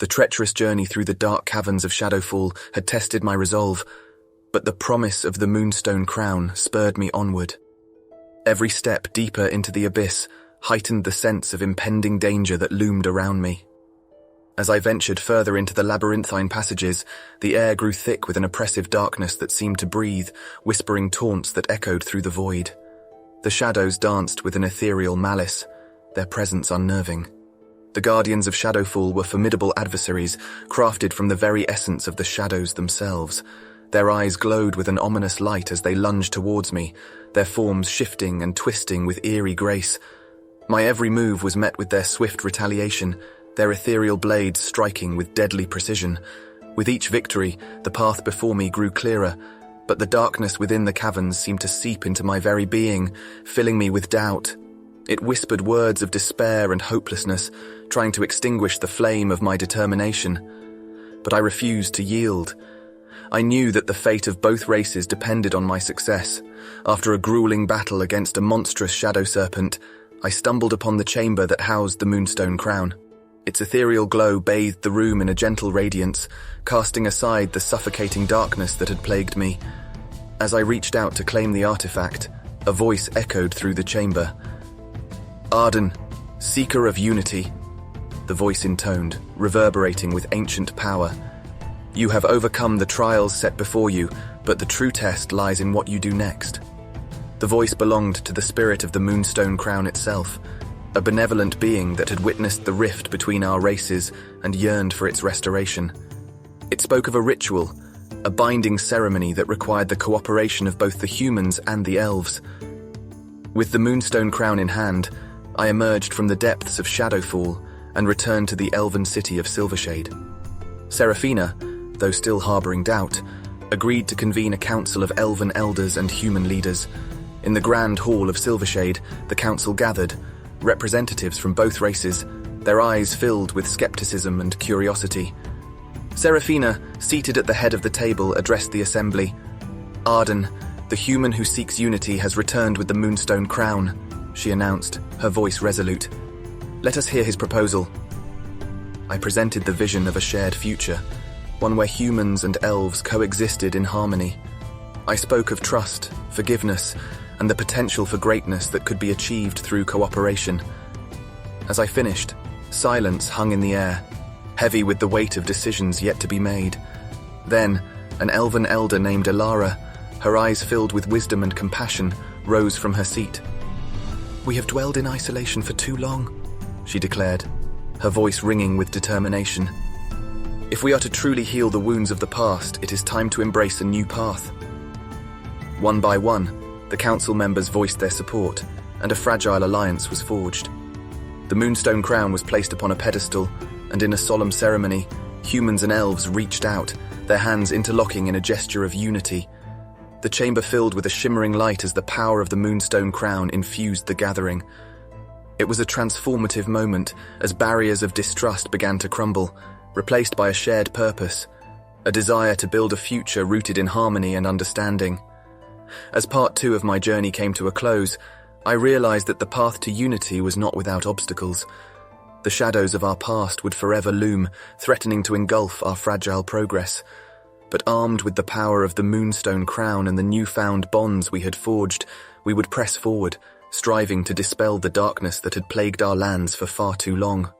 The treacherous journey through the dark caverns of Shadowfall had tested my resolve, but the promise of the Moonstone Crown spurred me onward. Every step deeper into the abyss heightened the sense of impending danger that loomed around me. As I ventured further into the labyrinthine passages, the air grew thick with an oppressive darkness that seemed to breathe, whispering taunts that echoed through the void. The shadows danced with an ethereal malice, their presence unnerving. The guardians of Shadowfall were formidable adversaries, crafted from the very essence of the shadows themselves. Their eyes glowed with an ominous light as they lunged towards me, their forms shifting and twisting with eerie grace. My every move was met with their swift retaliation, their ethereal blades striking with deadly precision. With each victory, the path before me grew clearer, but the darkness within the caverns seemed to seep into my very being, filling me with doubt. It whispered words of despair and hopelessness, trying to extinguish the flame of my determination. But I refused to yield. I knew that the fate of both races depended on my success. After a grueling battle against a monstrous shadow serpent, I stumbled upon the chamber that housed the Moonstone Crown. Its ethereal glow bathed the room in a gentle radiance, casting aside the suffocating darkness that had plagued me. As I reached out to claim the artifact, a voice echoed through the chamber. "Arden, seeker of unity," the voice intoned, reverberating with ancient power. "You have overcome the trials set before you, but the true test lies in what you do next." The voice belonged to the spirit of the Moonstone Crown itself, a benevolent being that had witnessed the rift between our races and yearned for its restoration. It spoke of a ritual, a binding ceremony that required the cooperation of both the humans and the elves. With the Moonstone Crown in hand, I emerged from the depths of Shadowfall and returned to the elven city of Silvershade. Seraphina, though still harboring doubt, agreed to convene a council of elven elders and human leaders. In the grand hall of Silvershade, the council gathered, representatives from both races, their eyes filled with skepticism and curiosity. Seraphina, seated at the head of the table, addressed the assembly. "Arden, the human who seeks unity, has returned with the Moonstone Crown," she announced, her voice resolute. "Let us hear his proposal." I presented the vision of a shared future, one where humans and elves coexisted in harmony. I spoke of trust, forgiveness, and the potential for greatness that could be achieved through cooperation. As I finished, silence hung in the air, heavy with the weight of decisions yet to be made. Then, an elven elder named Elara, her eyes filled with wisdom and compassion, rose from her seat. "We have dwelled in isolation for too long," she declared, her voice ringing with determination. "If we are to truly heal the wounds of the past, it is time to embrace a new path." One by one, the council members voiced their support, and a fragile alliance was forged. The Moonstone Crown was placed upon a pedestal, and in a solemn ceremony, humans and elves reached out, their hands interlocking in a gesture of unity. The chamber filled with a shimmering light as the power of the Moonstone Crown infused the gathering. It was a transformative moment as barriers of distrust began to crumble, replaced by a shared purpose, a desire to build a future rooted in harmony and understanding. As part 2 of my journey came to a close, I realized that the path to unity was not without obstacles. The shadows of our past would forever loom, threatening to engulf our fragile progress. But armed with the power of the Moonstone Crown and the newfound bonds we had forged, we would press forward, striving to dispel the darkness that had plagued our lands for far too long.